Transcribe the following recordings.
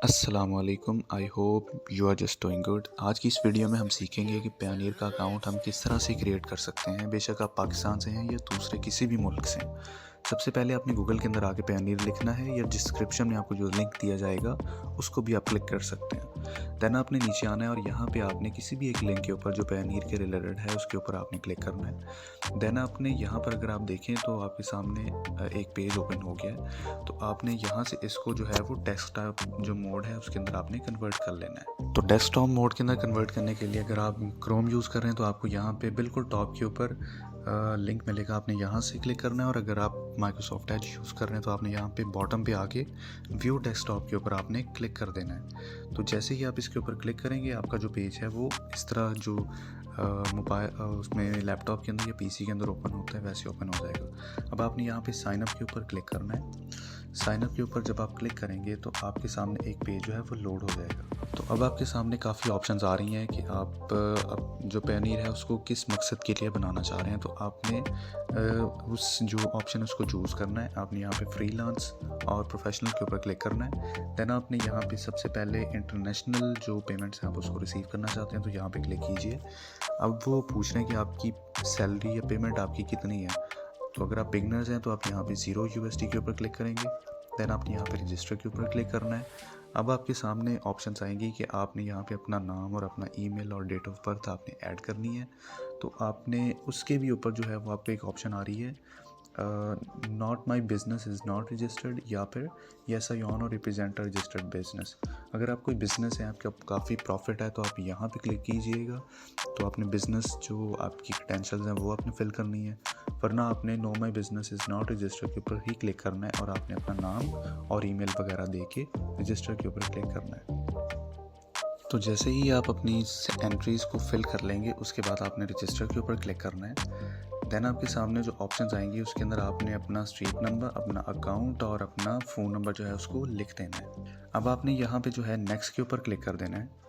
अस्सलामुअलैकुम। I hope you are just doing good. आज की इस वीडियो में हम सीखेंगे कि पायोनियर का अकाउंट हम किस तरह से क्रिएट कर सकते हैं, बेशक आप पाकिस्तान से हैं या दूसरे किसी भी मुल्क से हैं। सबसे पहले आपने गूगल के अंदर आके पायोनियर लिखना है या डिस्क्रिप्शन में आपको जो लिंक दिया जाएगा उसको भी आप क्लिक कर सकते हैं। देन आपने नीचे आना है और यहाँ पे आपने किसी भी एक लिंक के ऊपर जो पायोनियर के रिलेटेड है उसके ऊपर आपने क्लिक करना है। देन आपने यहाँ पर अगर आप देखें तो आपके सामने एक पेज ओपन हो गया है। तो आपने यहाँ से इसको जो है वो डेस्कटॉप जो मोड है उसके अंदर आपने कन्वर्ट कर लेना है। तो डेस्कटॉप मोड के अंदर कन्वर्ट करने के लिए अगर आप क्रोम यूज़ कर रहे हैं तो आपको यहाँ पे बिल्कुल टॉप के ऊपर लिंक मिलेगा, आपने यहाँ से क्लिक करना है। और अगर आप माइक्रोसॉफ्ट एज यूज़ कर रहे हैं तो आपने यहाँ पे बॉटम पे आके व्यू डेस्कटॉप के ऊपर आपने क्लिक कर देना है। तो जैसे ही आप इसके ऊपर क्लिक करेंगे आपका जो पेज है वो इस तरह जो मोबाइल उसमें लैपटॉप के अंदर या पीसी के अंदर ओपन होता है वैसे ओपन हो जाएगा। अब आपने यहाँ पे साइन अप के ऊपर क्लिक करना है। साइन अप के ऊपर जब आप क्लिक करेंगे तो आपके सामने एक पेज जो है वो लोड हो जाएगा। तो अब आपके सामने काफ़ी ऑप्शंस आ रही हैं कि आप अब जो पायोनियर है उसको किस मकसद के लिए बनाना चाह रहे हैं। तो आपने उस जो ऑप्शन है उसको चूज़ करना है। आपने यहाँ पे फ्रीलांस और प्रोफेशनल के ऊपर क्लिक करना है। देन आपने यहाँ पे सबसे पहले इंटरनेशनल जो पेमेंट्स हैं आप उसको रिसीव करना चाहते हैं तो यहाँ पे क्लिक कीजिए। अब वो पूछ रहे हैं कि आपकी सैलरी या पेमेंट आपकी कितनी है। तो अगर आप बिगनर्स हैं तो आप यहाँ पे $0 के ऊपर क्लिक करेंगे। देन आपने यहाँ पे रजिस्टर के ऊपर क्लिक करना है। अब आपके सामने ऑप्शंस आएंगी कि आपने यहाँ पे अपना नाम और अपना ईमेल और डेट ऑफ बर्थ आपने ऐड करनी है। तो आपने उसके भी ऊपर जो है वो आपको एक ऑप्शन आ रही है not my business is not registered या फिर येस आई ऑन और रिप्रेजेंट रजिस्टर्ड बिजनेस। अगर आप कोई बिज़नेस है आपका काफ़ी प्रॉफिट है तो आप यहाँ पे क्लिक कीजिएगा। तो आपने बिज़नेस जो आपकी क्रेडेंशियल्स हैं वो आपने फिल करनी है, वरना आपने know my business is not registered के ऊपर ही क्लिक करना है और आपने अपना नाम और ईमेल वगैरह दे के रजिस्टर के ऊपर क्लिक करना है। तो जैसे ही आप अपनी एंट्रीज़ को फिल कर लेंगे उसके बाद आपने रजिस्टर के ऊपर क्लिक करना है। देन आपके सामने जो ऑप्शंस आएंगे उसके अंदर आपने अपना स्ट्रीट नंबर, अपना अकाउंट और अपना फ़ोन नंबर जो है उसको लिख देना है। अब आपने यहाँ पे जो है नेक्स्ट के ऊपर क्लिक कर देना है।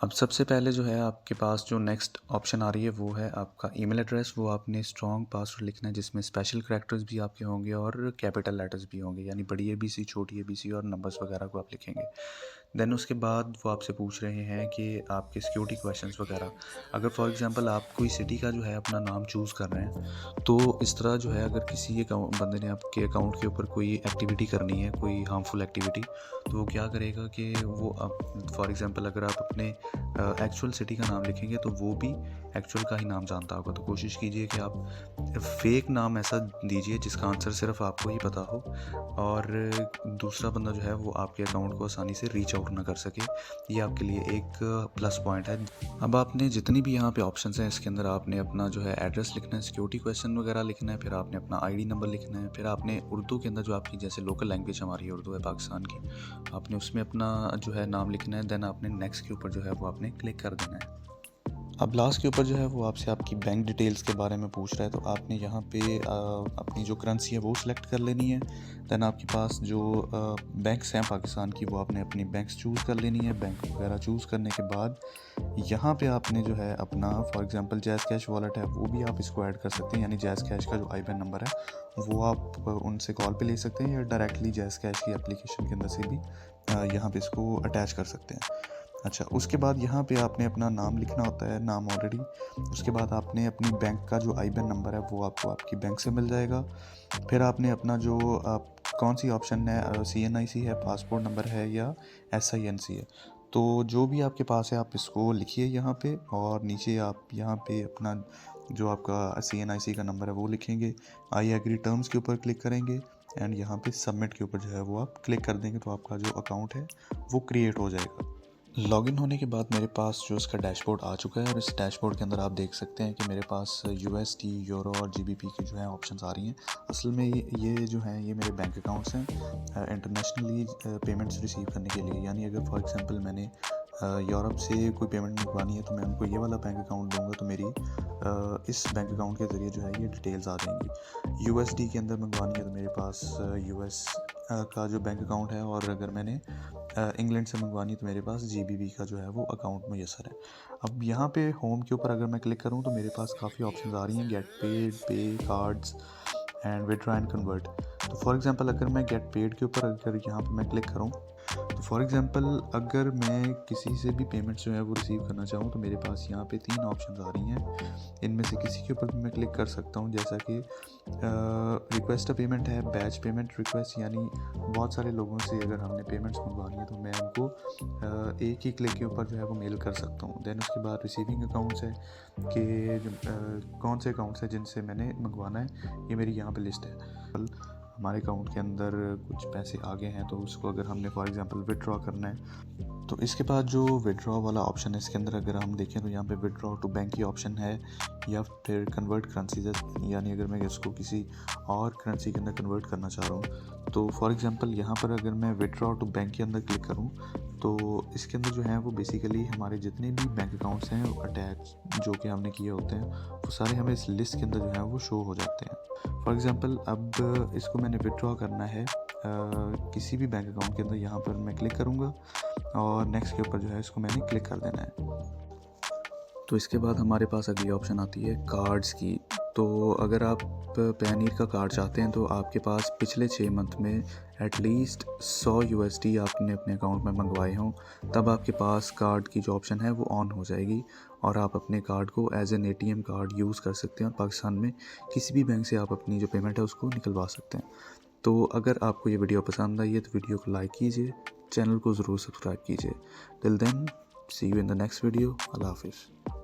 अब सबसे पहले जो है आपके पास जो नेक्स्ट ऑप्शन आ रही है वो है आपका ईमेल एड्रेस। वो आपने स्ट्रॉन्ग पासवर्ड लिखना है जिसमें स्पेशल करैक्टर्स भी आपके होंगे और कैपिटल लेटर्स भी होंगे, यानी बड़ी ABC छोटी ABC और नंबर्स वगैरह को आप लिखेंगे। देन उसके बाद वो आपसे पूछ रहे हैं कि आपके सिक्योरिटी क्वेश्चंस वगैरह। अगर फॉर एग्जांपल आप कोई सिटी का जो है अपना नाम चूज़ कर रहे हैं तो इस तरह जो है अगर किसी बंदे ने आपके अकाउंट के ऊपर कोई एक्टिविटी करनी है, कोई हार्मफुल एक्टिविटी, तो वो क्या करेगा कि वो आप फॉर एग्जांपल अगर आप अपने एक्चुअल सिटी का नाम लिखेंगे तो वो भी एक्चुअल का ही नाम जानता होगा। तो कोशिश कीजिए कि आप फेक नाम ऐसा दीजिए जिसका आंसर सिर्फ आपको ही पता हो और दूसरा बंदा जो है वो आपके अकाउंट को आसानी से रीच आउट ना कर सके। ये आपके लिए एक प्लस पॉइंट है। अब आपने जितनी भी यहाँ पे ऑप्शंस हैं इसके अंदर आपने अपना जो है एड्रेस लिखना है, सिक्योरिटी क्वेश्चन वगैरह लिखना है, फिर आपने अपना ID नंबर लिखना है, फिर आपने उर्दू के अंदर जो आपकी जैसे लोकल लैंग्वेज हमारी उर्दू है पाकिस्तान की, आपने उसमें अपना जो है नाम लिखना है। देन आपने नेक्स्ट के ऊपर जो है वो आपने क्लिक कर देना है। अब लास्ट के ऊपर जो है वो आपसे आपकी बैंक डिटेल्स के बारे में पूछ रहा है। तो आपने यहाँ पे अपनी जो करेंसी है वो सिलेक्ट कर लेनी है। देन आपके पास जो बैंक्स हैं पाकिस्तान की वो आपने अपनी बैंक्स चूज़ कर लेनी है। बैंक वगैरह चूज़ करने के बाद यहाँ पे आपने जो है अपना for example jazz cash wallet है वो भी आप इसको ऐड कर सकते हैं, यानी जैज़ कैश का जो IBAN नंबर है वो आप उनसे कॉल पे ले सकते हैं या डायरेक्टली जैज़ कैश की एप्लीकेशन के अंदर से भी यहाँ पे इसको अटैच कर सकते हैं। अच्छा, उसके बाद यहाँ पे आपने अपना नाम लिखना होता है, नाम ऑलरेडी। उसके बाद आपने अपनी बैंक का जो IBAN नंबर है वो आपको आपकी बैंक से मिल जाएगा। फिर आपने अपना जो आप कौन सी ऑप्शन है, CNIC है, पासपोर्ट नंबर है या SINC है, तो जो भी आपके पास है आप इसको लिखिए यहाँ पे। और नीचे आप यहाँ पे अपना जो आपका CNIC का नंबर है वो लिखेंगे, आई एग्री टर्म्स के ऊपर क्लिक करेंगे एंड यहाँ पे सबमिट के ऊपर जो है वो आप क्लिक कर देंगे तो आपका जो अकाउंट है वो क्रिएट हो जाएगा। लॉगिन होने के बाद मेरे पास जो इसका डैशबोर्ड आ चुका है और इस डैशबोर्ड के अंदर आप देख सकते हैं कि मेरे पास USD, यूरो और GBP की जो है ऑप्शंस आ रही हैं। असल में ये जो हैं ये मेरे बैंक अकाउंट्स हैं इंटरनेशनली पेमेंट्स रिसीव करने के लिए। यानी अगर फॉर एग्जांपल मैंने यूरोप से कोई पेमेंट मंगवानी है तो मैं उनको ये वाला बैंक अकाउंट दूंगा तो मेरी इस बैंक अकाउंट के ज़रिए जो है ये डिटेल्स आ जाएंगी। USD के अंदर मंगवानी है तो मेरे पास US का जो बैंक अकाउंट है, और अगर मैंने इंग्लैंड से मंगवानी तो मेरे पास GBP का जो है वो अकाउंट मुयसर है। अब यहाँ पे होम के ऊपर अगर मैं क्लिक करूँ तो मेरे पास काफ़ी ऑप्शंस आ रही हैं, गेट पेड, पे, cards and withdraw and convert. तो फॉर एग्जांपल अगर मैं गेट पेड के ऊपर अगर यहाँ पे मैं क्लिक करूँ, तो फॉर एग्जांपल अगर मैं किसी से भी पेमेंट जो है वो रिसीव करना चाहूँ तो मेरे पास यहाँ पे 3 ऑप्शंस आ रही हैं। इनमें से किसी के ऊपर भी मैं क्लिक कर सकता हूँ, जैसा कि रिक्वेस्ट पेमेंट है, बैच पेमेंट रिक्वेस्ट, यानी बहुत सारे लोगों से अगर हमने पेमेंट्स मंगवानी है तो मैं उनको एक ही क्लिक के ऊपर जो है वो मेल कर सकता हूँ। देन उसके बाद रिसीविंग अकाउंट्स है कि कौन से अकाउंट्स हैं जिनसे मैंने मंगवाना है, ये मेरी यहाँ पे लिस्ट है। हमारे अकाउंट के अंदर कुछ पैसे आ गए हैं तो उसको अगर हमने फॉर एग्जांपल विड्रॉ करना है, तो इसके बाद जो विड्रॉ वाला ऑप्शन है इसके अंदर अगर हम देखें तो यहाँ पे विड्रॉ टू बैंक की ऑप्शन है, या फिर कन्वर्ट करेंसी, यानी अगर मैं इसको किसी और करेंसी के अंदर कन्वर्ट करना चाह रहा हूँ। तो फॉर एग्जांपल यहाँ पर अगर मैं विड्रॉ टू बैंक के अंदर क्लिक करूँ तो इसके अंदर जो है वो बेसिकली हमारे जितने भी बैंक अकाउंट्स हैं अटैच जो कि हमने किए होते हैं वो सारे हमें इस लिस्ट के अंदर जो है वो शो हो जाते हैं। फॉर एग्जांपल अब इसको मैंने विड्रॉ करना है किसी भी बैंक अकाउंट के अंदर, यहाँ पर मैं क्लिक करूँगा और नेक्स्ट के ऊपर जो है इसको मैंने क्लिक कर देना है। तो इसके बाद हमारे पास अगली ऑप्शन आती है कार्ड्स की। तो अगर आप पैनीर का कार्ड चाहते हैं तो आपके पास पिछले 6 मंथ में एटलीस्ट 100 USD आपने अपने अकाउंट में मंगवाए हों, तब आपके पास कार्ड की जो ऑप्शन है वो ऑन हो जाएगी और आप अपने कार्ड को as an ATM card use कर सकते हैं और पाकिस्तान में किसी भी बैंक से आप अपनी जो पेमेंट है उसको निकलवा सकते हैं। तो अगर आपको ये वीडियो पसंद आई है तो वीडियो को लाइक कीजिए, चैनल को ज़रूर सब्सक्राइब कीजिए। Till then see you in the next video. अल्लाह हाफिज़।